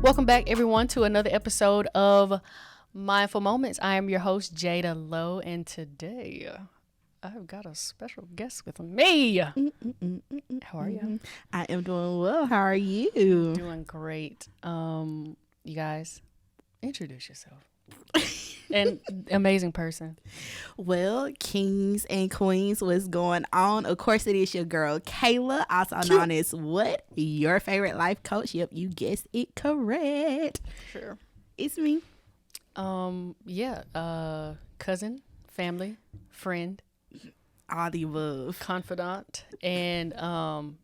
Welcome back, everyone, to another episode of Mindful Moments. I am your host, Jada Lowe, and today I've got a special guest with me. How are you? I am doing well. How are you? Doing great. You guys, introduce yourself. An amazing person. Well, kings and queens, what's going on? Of course, it is your girl, Kayla, also known as what? Your favorite life coach. Yep, you guessed it correct. Sure. It's me. Cousin, family, friend, all the above. confidant, and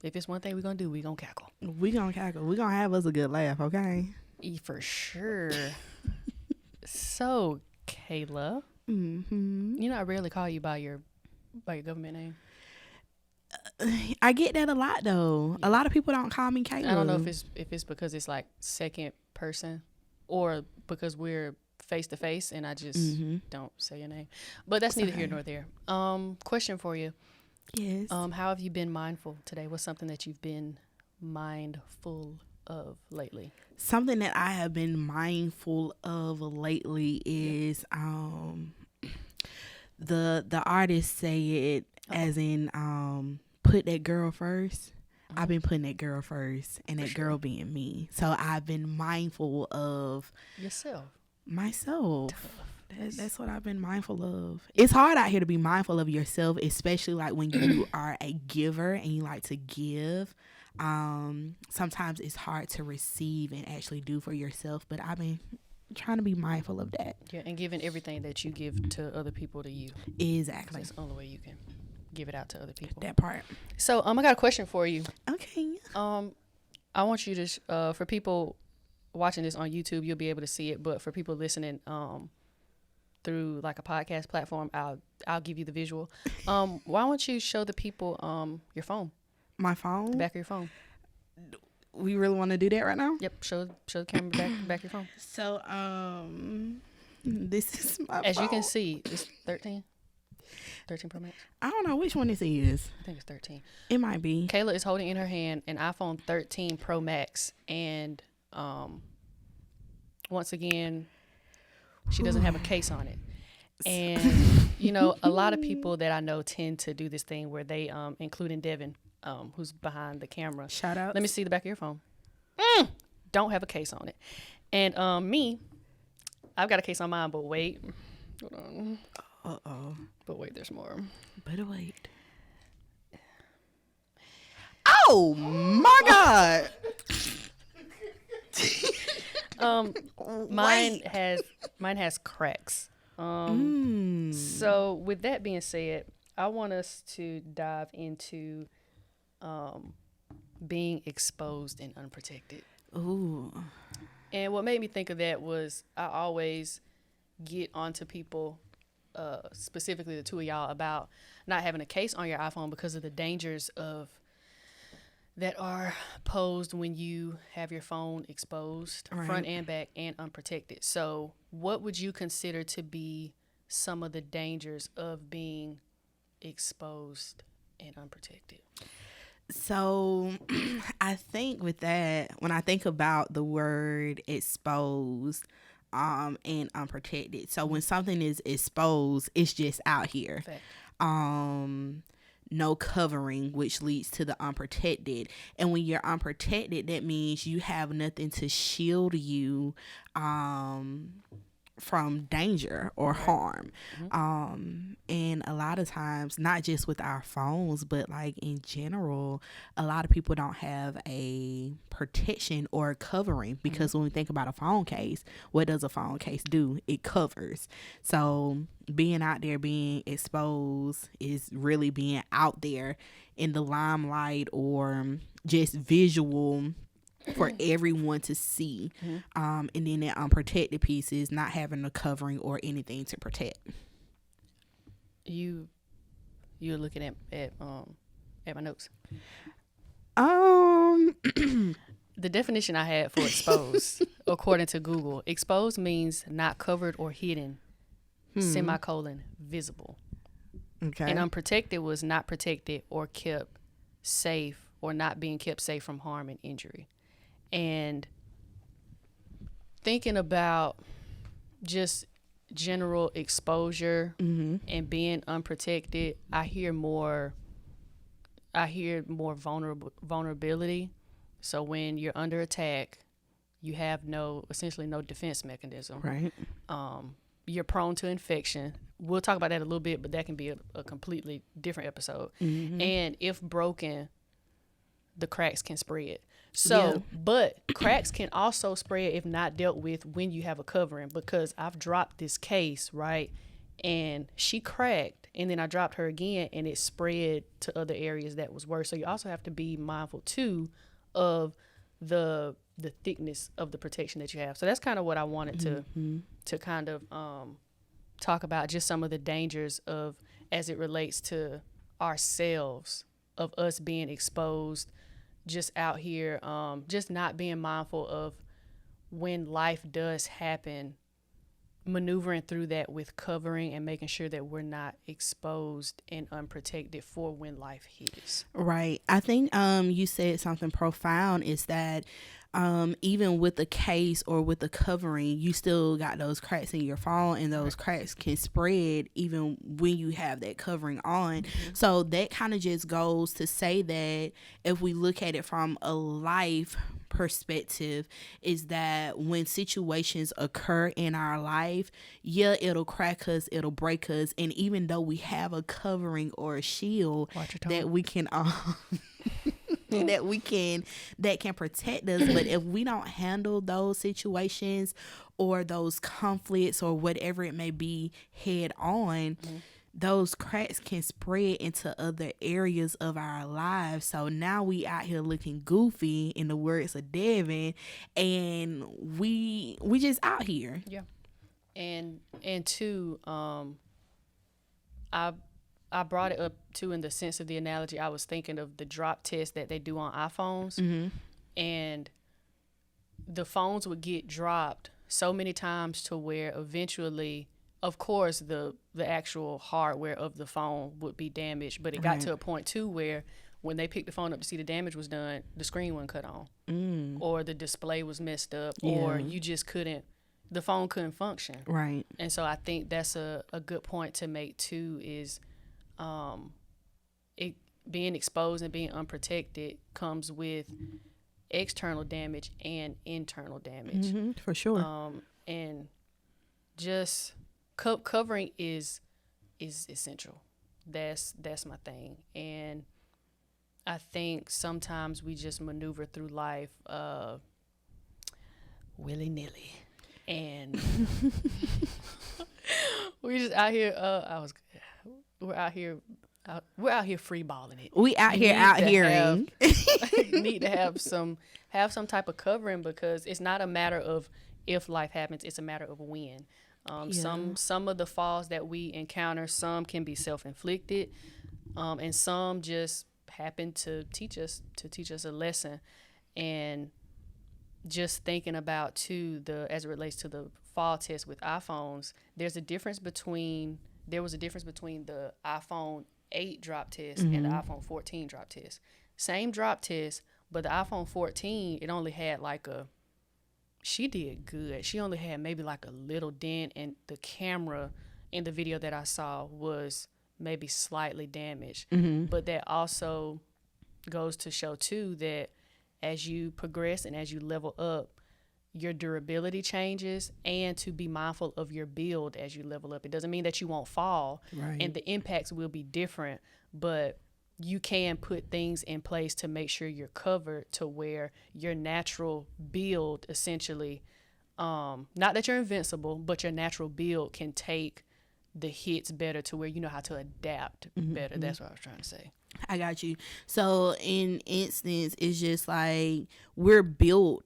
if it's one thing we're gonna do, we're gonna cackle. We gonna cackle. We gonna have us a good laugh, okay? For sure. So, Kayla, you know I rarely call you by your government name. I get that a lot though. A lot of people don't call me Kayla. I don't know if it's because it's like second person, or because we're face to face and I just don't say your name. But that's neither here nor there. Question for you. Yes. How have you been mindful today? What's something that you've been mindful of lately? Something that I have been mindful of lately is the artists say it as in put that girl first. I've been putting that girl first, and that girl being me. So I've been mindful of myself. That's what I've been mindful of. It's hard out here to be mindful of yourself, especially like when you are a giver and you like to give. Sometimes it's hard to receive and actually do for yourself, but I've been trying to be mindful of that. Yeah, and giving everything that you give to other people to you. Exactly. That's the only way you can give it out to other people. That part. So, I got a question for you. Okay. I want you to, for people watching this on YouTube, you'll be able to see it, but for people listening, through like a podcast platform, I'll give you the visual. Why don't you show the people, your phone? My phone? The back of your phone. We really want to do that right now? Yep. Show the camera back your phone. So, this is my As phone. you can see, it's 13 Pro Max. I don't know which one this is. I think it's 13. It might be. Kayla is holding in her hand an iPhone 13 Pro Max, and once again, she doesn't have a case on it. And you know, a lot of people that I know tend to do this thing where they, including Devin, who's behind the camera. Shout out. Let me see the back of your phone. Don't have a case on it. And me, I've got a case on mine, but wait. Hold on. Uh-oh. But wait, there's more. Better wait. Oh my God. Mine has cracks. So with that being said, I want us to dive into being exposed and unprotected. Ooh. And what made me think of that was I always get onto people, specifically the two of y'all, about not having a case on your iPhone because of the dangers that are posed when you have your phone exposed, front and back, and unprotected. So what would you consider to be some of the dangers of being exposed and unprotected? So I think with that, when I think about the word exposed and unprotected, so when something is exposed, it's just out here. Fact. No covering, which leads to the unprotected. And when you're unprotected, that means you have nothing to shield you from danger or harm. And a lot of times, not just with our phones, but like in general, a lot of people don't have a protection or covering, because when we think about a phone case, what does a phone case do? It covers. So being out there, being exposed, is really being out there in the limelight or just visual for everyone to see. And then that unprotected piece is not having a covering or anything to protect. You're looking at my notes. The definition I had for exposed, according to Google, exposed means not covered or hidden, semicolon, visible. Okay. And unprotected was not protected or kept safe, or not being kept safe from harm and injury. And thinking about just general exposure and being unprotected, I hear more vulnerability. So when you're under attack, you have essentially no defense mechanism. Right. You're prone to infection. We'll talk about that a little bit, but that can be a completely different episode. And if broken, the cracks can spread. So, but cracks can also spread if not dealt with when you have a covering, because I've dropped this case, right? And she cracked, and then I dropped her again, and it spread to other areas that was worse. So you also have to be mindful too of the thickness of the protection that you have. So that's kind of what I wanted to kind of talk about, just some of the dangers of, as it relates to ourselves, of us being exposed, just out here, just not being mindful of when life does happen, maneuvering through that with covering and making sure that we're not exposed and unprotected for when life hits. Right. I think you said something profound, is that even with the case or with the covering, you still got those cracks in your phone, and those cracks can spread even when you have that covering on. So that kind of just goes to say that if we look at it from a life perspective, is that when situations occur in our life, it'll crack us, it'll break us, and even though we have a covering or a shield that we can that can protect us, but if we don't handle those situations or those conflicts or whatever it may be head on, those cracks can spread into other areas of our lives. So now we out here looking goofy, in the words of Devin, and we just out here. Yeah. And two, I brought it up too in the sense of the analogy. I was thinking of the drop test that they do on iPhones, and the phones would get dropped so many times to where eventually, of course, the actual hardware of the phone would be damaged, but it got to a point too where when they picked the phone up to see the damage was done, the screen wasn't cut on, or the display was messed up, or you just the phone couldn't function. Right. And so I think that's a good point to make too, is it being exposed and being unprotected comes with external damage and internal damage. For sure. And just covering is essential. That's my thing. And I think sometimes we just maneuver through life willy-nilly, and we just out here we're out here free balling it. We out here Need to have some type of covering, because it's not a matter of if life happens, it's a matter of when. Some of the falls that we encounter, some can be self-inflicted, and some just happen to teach us a lesson. And just thinking about too, as it relates to the fall test with iPhones, there was a difference between the iPhone 8 drop test and the iPhone 14 drop test. Same drop test, but the iPhone 14, it only had she did good. She only had maybe like a little dent, and the camera in the video that I saw was maybe slightly damaged. But that also goes to show too that as you progress and as you level up, your durability changes, and to be mindful of your build as you level up. It doesn't mean that you won't fall, and the impacts will be different, but you can put things in place to make sure you're covered to where your natural build essentially, not that you're invincible, but your natural build can take the hits better, to where you know how to adapt better. That's what I was trying to say. I got you. So in instance, it's just like we're built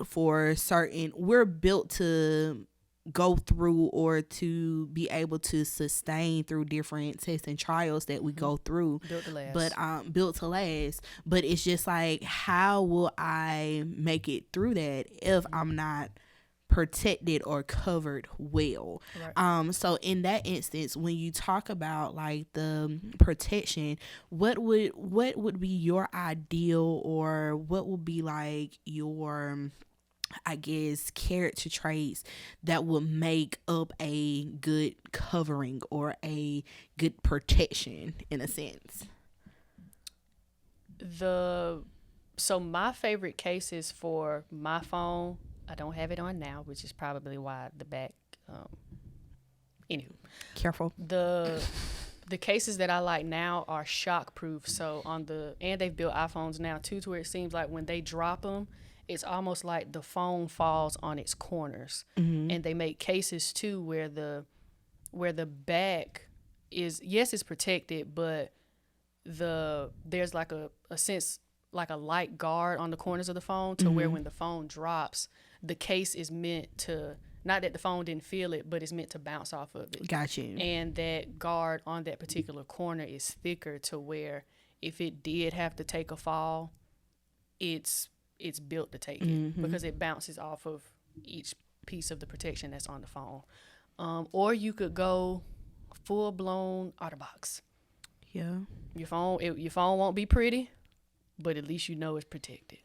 to go through, or to be able to sustain through different tests and trials that we go through. Built to last. But built to last. But it's just like, how will I make it through that if I'm not protected or covered well? Right. So in that instance, when you talk about like the protection, what would be your ideal, or what would be like your I guess, character traits that would make up a good covering or a good protection in a sense? So my favorite cases for my phone, I don't have it on now, which is probably why the back. Anywho, Careful. The cases that I like now are shock proof. So and they've built iPhones now too, to where it seems like when they drop them, it's almost like the phone falls on its corners. And they make cases too where the back is, yes, it's protected, but there's like a sense, like a light guard on the corners of the phone, to where when the phone drops, the case is meant to, not that the phone didn't feel it, but it's meant to bounce off of it. Got you. And that guard on that particular corner is thicker, to where if it did have to take a fall, it's built to take it, because it bounces off of each piece of the protection that's on the phone. Or you could go full blown OtterBox. Yeah. Your phone won't be pretty, but at least you know it's protected.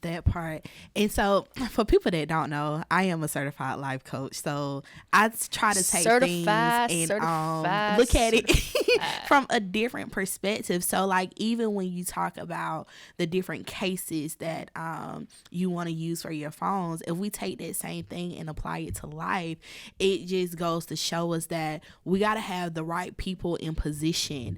That part. And so for people that don't know, I am a certified life coach, so I try to take things and look at it from a different perspective. So like, even when you talk about the different cases that you want to use for your phones, if we take that same thing and apply it to life, it just goes to show us that we got to have the right people in position.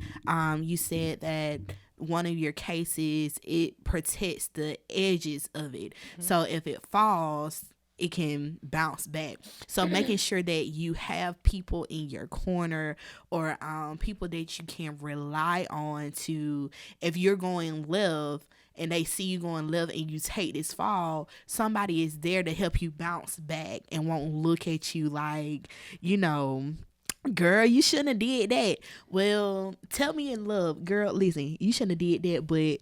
You said that one of your cases, it protects the edges of it. So if it falls, it can bounce back. So making sure that you have people in your corner, or people that you can rely on to, if you're going left and they see you going left and you take this fall, somebody is there to help you bounce back and won't look at you like, girl, you shouldn't have did that. Well, tell me in love, girl, listen, you shouldn't have did that, but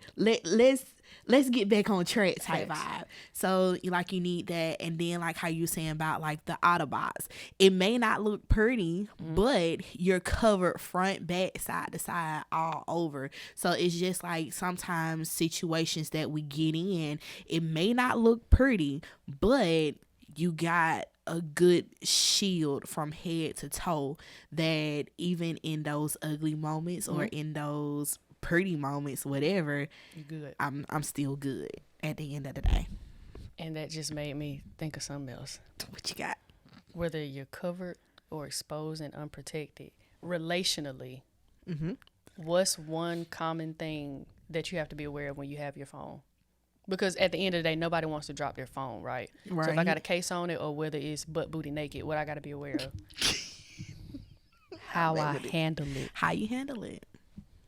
let's get back on track type vibe. So like, you need that. And then like how you saying about like the OtterBox, it may not look pretty, but you're covered front, back, side to side, all over. So it's just like, sometimes situations that we get in, it may not look pretty, but you got a good shield from head to toe, that even in those ugly moments or in those pretty moments, whatever, you're good. I'm still good at the end of the day. And that just made me think of something else. What you got? Whether you're covered or exposed and unprotected, relationally, what's one common thing that you have to be aware of when you have your phone? Because at the end of the day, nobody wants to drop their phone, right? So if I got a case on it, or whether it's butt booty naked, what I got to be aware of? How I handle it. How you handle it.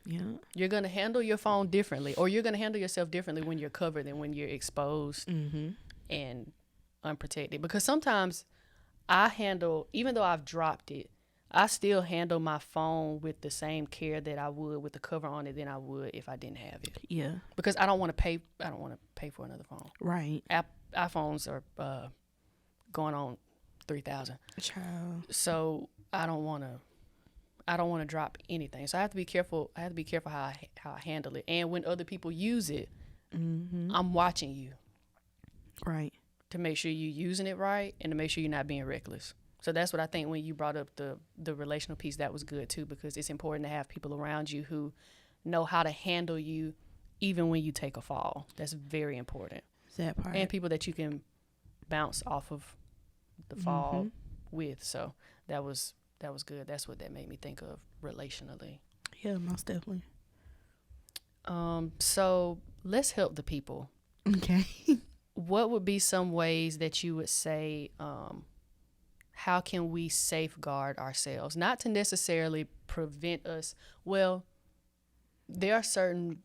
Yeah. You're going to handle your phone differently, or you're going to handle yourself differently when you're covered than when you're exposed and unprotected. Because sometimes even though I've dropped it, I still handle my phone with the same care that I would with the cover on it than I would if I didn't have it. Yeah. Because I don't want to pay for another phone. Right. iPhones are going on 3,000. Child. So I don't want to drop anything. So I have to be careful. I have to be careful how I handle it. And when other people use it, I'm watching you. Right. To make sure you're using it right, and to make sure you're not being reckless. So that's what I think when you brought up the relational piece, that was good too, because it's important to have people around you who know how to handle you even when you take a fall. That's very important. That part. And people that you can bounce off of the fall with. So that was good. That's what that made me think of relationally. Yeah, most definitely. So let's help the people. Okay. What would be some ways that you would say, how can we safeguard ourselves? Not to necessarily prevent us. Well, there are certain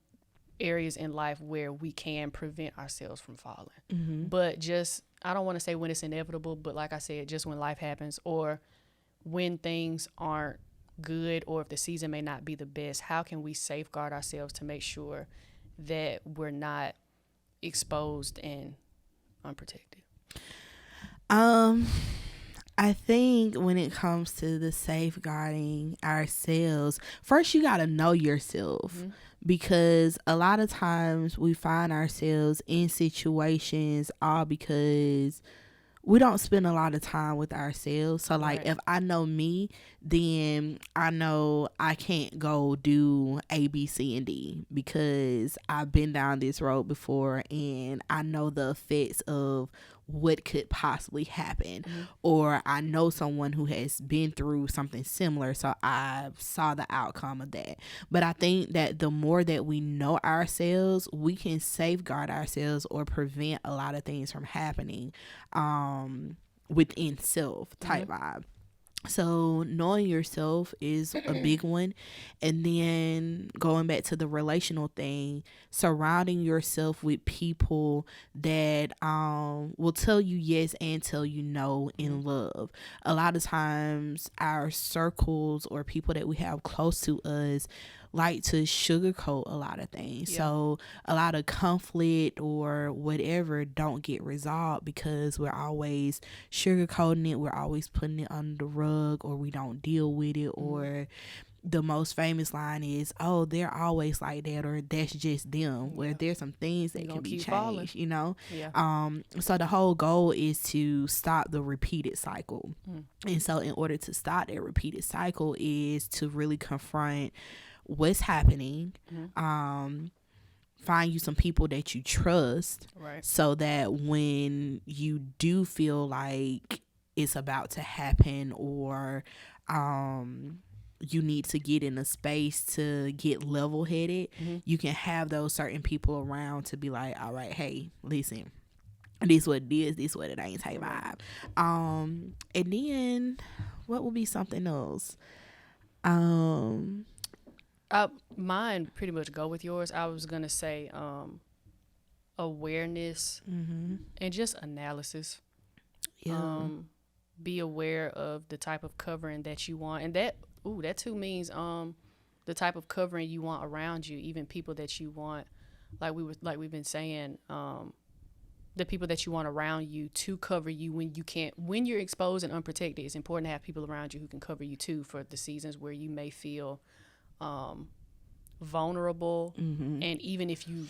areas in life where we can prevent ourselves from falling. But just, I don't want to say when it's inevitable, but like I said, just when life happens, or when things aren't good, or if the season may not be the best, how can we safeguard ourselves to make sure that we're not exposed and unprotected? I think when it comes to the safeguarding ourselves, first you got to know yourself, because a lot of times we find ourselves in situations all because we don't spend a lot of time with ourselves. So like, if I know me, then I know I can't go do A, B, C, and D because I've been down this road before and I know the effects of what could possibly happen. Or I know someone who has been through something similar, so I saw the outcome of that. But I think that the more that we know ourselves, we can safeguard ourselves or prevent a lot of things from happening within self type vibe. So knowing yourself is a big one. And then going back to the relational thing, surrounding yourself with people that will tell you yes and tell you no in love. A lot of times our circles or people that we have close to us like to sugarcoat a lot of things. So a lot of conflict or whatever don't get resolved because we're always sugarcoating it. We're always putting it under the rug, or we don't deal with it. Or the most famous line is, oh, they're always like that, or that's just them. Where there's some things that can be changed, you know? So the whole goal is to stop the repeated cycle. And so in order to stop that repeated cycle is to really confront what's happening, find you some people that you trust, so that when you do feel like it's about to happen, or you need to get in a space to get level-headed, you can have those certain people around to be like, all right, hey, listen, this what it is, this what it ain't, type vibe. And then what would be something else? Mine pretty much go with yours. I was gonna say awareness and just analysis. Be aware of the type of covering that you want, and that too means the type of covering you want around you, even people that you want, like we've been saying, the people that you want around you to cover you when you're exposed and unprotected. It's important to have people around you who can cover you too for the seasons where you may feel vulnerable, and even if you,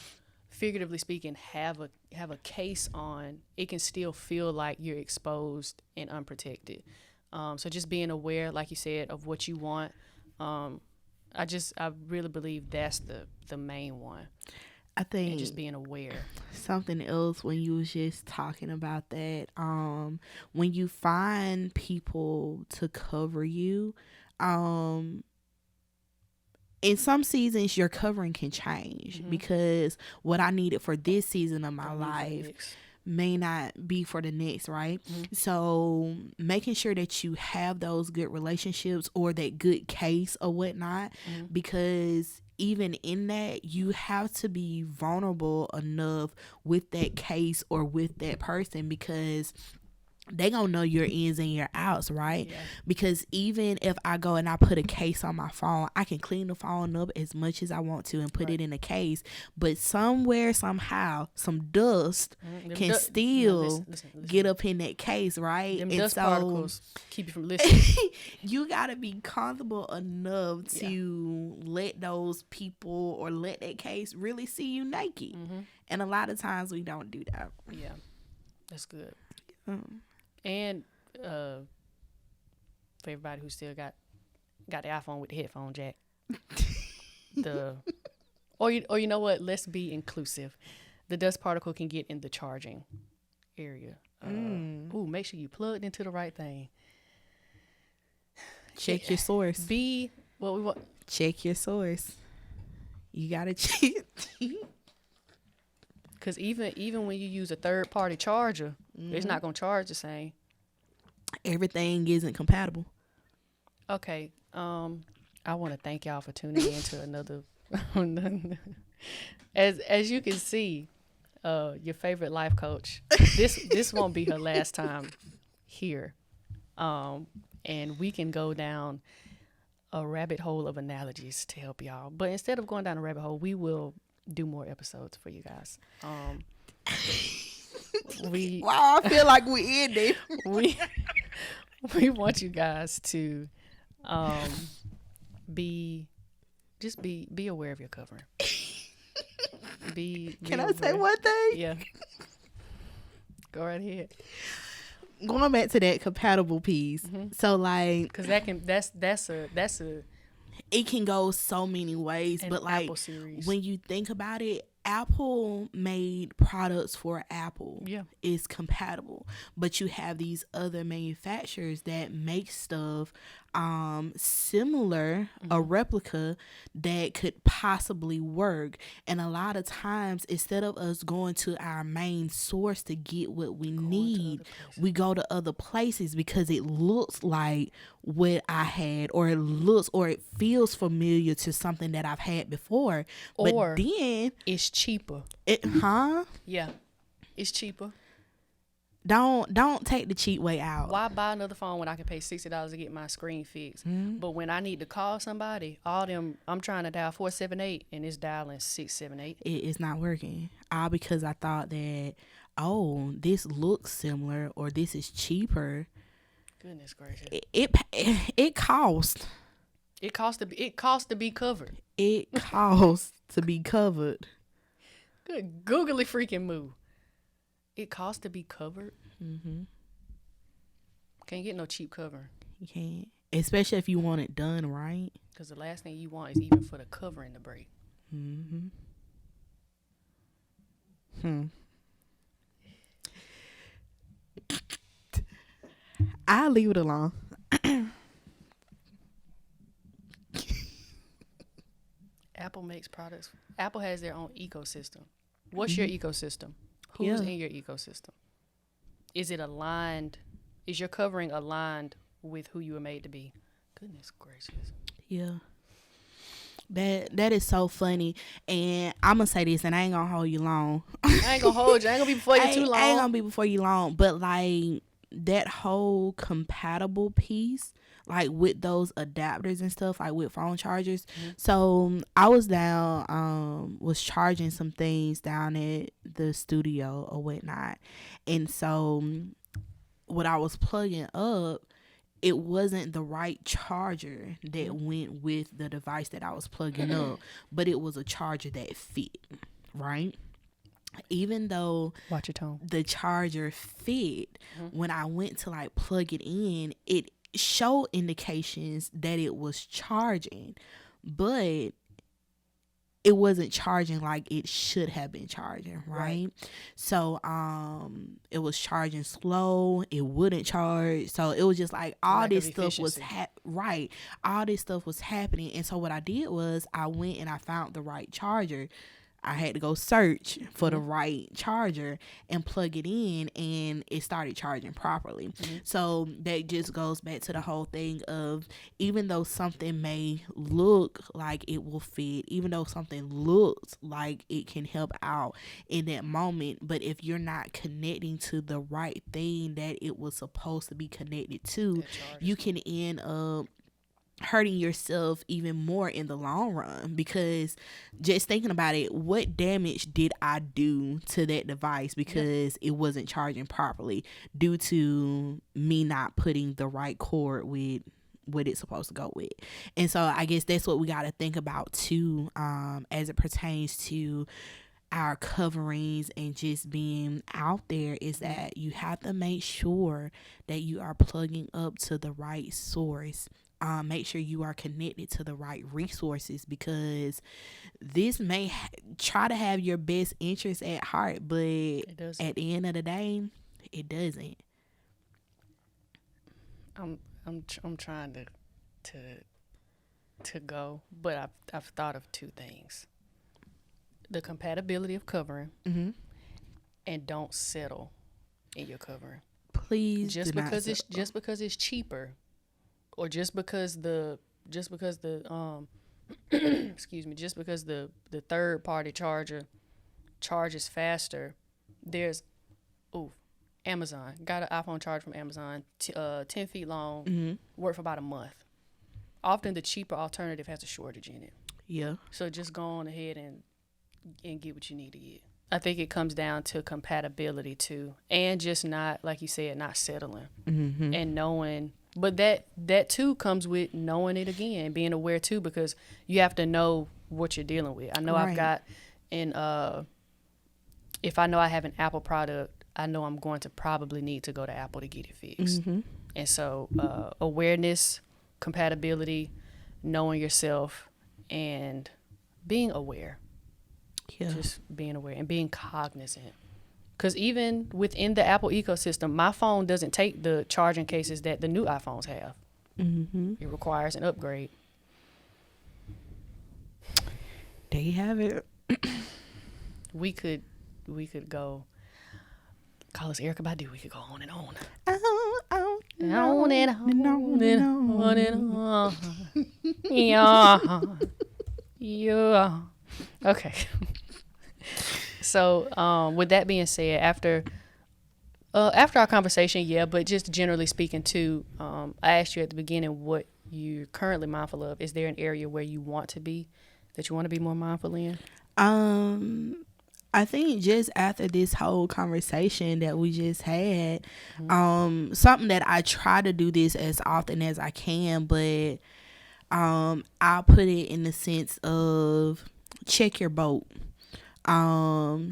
figuratively speaking, have a case on, it can still feel like you're exposed and unprotected. So just being aware, like you said, of what you want. I really believe that's the main one. I think, and just being aware. Something else when you was just talking about that, when you find people to cover you, in some seasons your covering can change, because what I needed for this season of my life may not be for the next, right? So making sure that you have those good relationships or that good case or whatnot, because even in that, you have to be vulnerable enough with that case or with that person, because they gonna know your ins and your outs, right? Because even if I go and I put a case on my phone, I can clean the phone up as much as I want to and put it in a case, but somewhere, somehow, some dust can still get up in that case, right? Them and dust so particles keep you from listening. you gotta be comfortable enough to let those people or let that case really see you naked. And a lot of times we don't do that. That's good. And for everybody who still got the iPhone with the headphone jack, or you know what? Let's be inclusive. The dust particle can get in the charging area. Make sure you plugged into the right thing. Check your source. What we want. Check your source. You gotta check. Because even when you use a third party charger, it's not gonna charge the same. Everything isn't compatible. Okay. I want to thank y'all for tuning in to another. As you can see, your favorite life coach. This won't be her last time here, and we can go down a rabbit hole of analogies to help y'all. But instead of going down a rabbit hole, we will do more episodes for you guys. Wow, I feel like we ended. we want you guys to be just be aware of your covering. Be Can I aware. say one thing? Yeah. Go right ahead. Going back to that compatible piece. So like, Cause that's a it can go so many ways, an but like Apple series. when you think about it, Apple made products for Apple. Yeah. Is compatible, but you have these other manufacturers that make stuff similar, a replica that could possibly work. And a lot of times, instead of us going to our main source to get what we need, we go to other places because it looks like what I had, or it feels familiar to something that I've had before. Or but then it's cheaper. Yeah, it's cheaper. Don't take the cheap way out. Why buy another phone when I can pay $60 to get my screen fixed? But when I need to call somebody, I'm trying to dial 478 and it's dialing 678. It's not working. All because I thought that, oh, this looks similar or this is cheaper. Goodness gracious! It costs. It costs to be covered. It costs to be covered. Good googly freaking move. It costs to be covered. Can't get no cheap cover. You can't, especially if you want it done right. Because the last thing you want is even for the covering to break. I'll leave it alone. Apple makes products. Apple has their own ecosystem. What's your ecosystem? Who's in your ecosystem? Is it aligned? Is your covering aligned with who you were made to be? Goodness gracious. Yeah. That is so funny. And I'm going to say this, and I ain't going to hold you long. I ain't going to hold you. I ain't going to be before you too long. I ain't going to be before you long. But, like, that whole compatible piece, like, with those adapters and stuff, like, with phone chargers. So, I was was charging some things down at the studio or whatnot. And so, what I was plugging up, it wasn't the right charger that went with the device that I was plugging up, but it was a charger that fit, right? Even though watch your tone, the charger fit, when I went to like plug it in, it showed indications that it was charging, but it wasn't charging like it should have been charging, right? So it was charging slow, it wouldn't charge, so it was just like all this stuff was all this stuff was happening. And so what I did was I went and I found the right charger. I had to go search for the right charger and plug it in, and it started charging properly. So that just goes back to the whole thing of, even though something may look like it will fit, even though something looks like it can help out in that moment, but if you're not connecting to the right thing that it was supposed to be connected to, you can end up hurting yourself even more in the long run. Because just thinking about it, what damage did I do to that device because it wasn't charging properly due to me not putting the right cord with what it's supposed to go with? And so I guess that's what we got to think about too, as it pertains to our coverings and just being out there, is that you have to make sure that you are plugging up to the right source. Make sure you are connected to the right resources, because this may try to have your best interest at heart, but at the end of the day, it doesn't. I'm trying to go, but I've thought of two things: the compatibility of covering, and don't settle in your covering. Please, just because it's cheaper. Or just because the excuse me, just because the third party charger charges faster. There's Amazon. Got an iPhone charger from Amazon, 10 feet long, worked for about a month. Often the cheaper alternative has a shortage in it. Yeah. So just go on ahead and get what you need to get. I think it comes down to compatibility too, and just not, like you said, not settling, and knowing But that too comes with knowing it again, being aware too, because you have to know what you're dealing with. I know Right. I've got if I know I have an Apple product, I know I'm going to probably need to go to Apple to get it fixed. Mm-hmm. And so awareness, compatibility, knowing yourself, and being aware. Yeah. Just being aware and being cognizant. Because even within the Apple ecosystem, my phone doesn't take the charging cases that the new iPhones have. Mm-hmm. It requires an upgrade. There you have it. We could go. Call us Erica Badu. We could go on and on. Oh, On and on and on and on. Yeah. Okay. So, with that being said, after our conversation, but just generally speaking too, I asked you at the beginning what you're currently mindful of. Is there an area where you want to be, that you want to be more mindful in? I think just after this whole conversation that we just had, something that I try to do this as often as I can, but I'll put it in the sense of check your boat.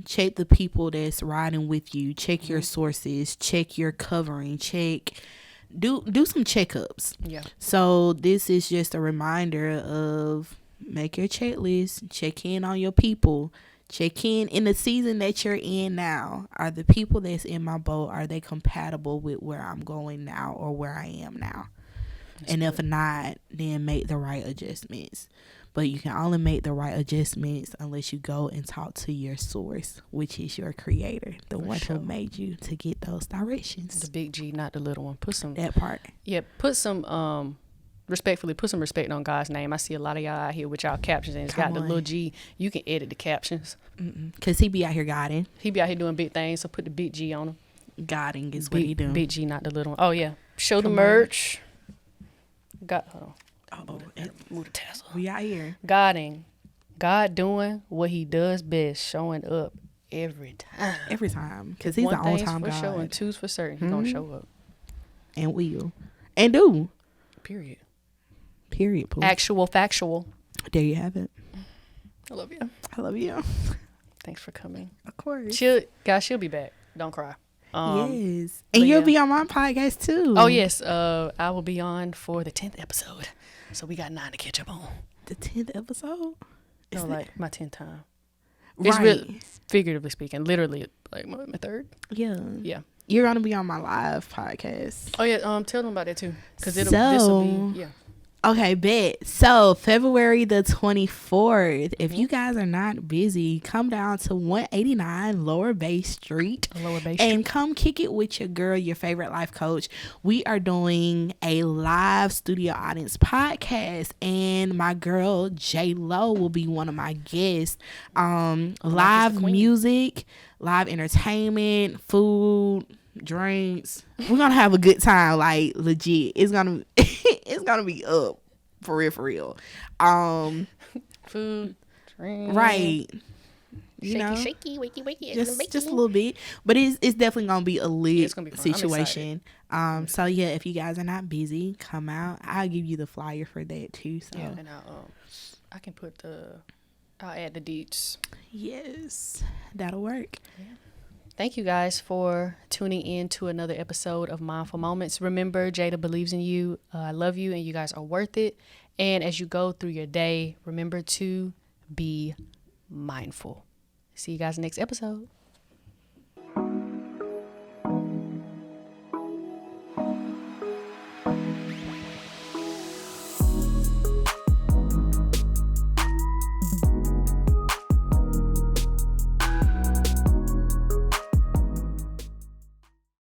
Check the people that's riding with you, check your sources, check your covering, do some checkups. Yeah. So this is just a reminder of make your checklist, check in on your people, check in the season that you're in now. Are the people that's in my boat, are they compatible with where I'm going now or where I am now? That's and good. If not, then make the right adjustments. But you can only make the right adjustments unless you go and talk to your source, which is your creator, the one who made you, to get those directions. The big G, not the little one. Put some that part. Yeah, put some respectfully, put some respect on God's name. I see a lot of y'all out here with y'all captions and it's got the little G. You can edit the captions. Because he be out here guiding. He be out here doing big things, so put the big G on him. Guiding is what he doing. Big G, not the little one. Oh, yeah. Show the merch. Hold on. Move the tassel. We out here. Guiding. God doing what he does best, showing up every time. Every time. Because he's the on-time God. One thing's for sure and two's for certain. He's going to show up. And will. And do. Period. Please. Actual, factual. There you have it. I love you. I love you. Thanks for coming. Of course. She'll be back. Don't cry. Yes. And you'll be on my podcast too. Oh, yes. I will be on for the 10th episode. So we got 9 to catch up on. The 10th episode? No, like my 10th time. Right. It's really, figuratively speaking, literally like my 3rd. Yeah. Yeah. You're going to be on my live podcast. Oh, yeah. Tell them about that too. Because this will be, Okay, bet. So, February the 24th, if you guys are not busy, come down to 189 Lower Bay Street. And come kick it with your girl, your favorite life coach. We are doing a live studio audience podcast, and my girl, Jada Lowe, will be one of my guests. Live music, live entertainment, food, drinks. We're gonna have a good time, like legit. It's gonna be up for real. Food, drink, right? Shaky, wakey, just a little bit, but it's definitely gonna be a lit situation. So yeah, if you guys are not busy, come out. I'll give you the flyer for that too. So yeah, and I can I'll add the deets. Yes, that'll work. Yeah. Thank you guys for tuning in to another episode of Mindful Moments. Remember, Jada believes in you. I love you, and you guys are worth it. And as you go through your day, remember to be mindful. See you guys next episode.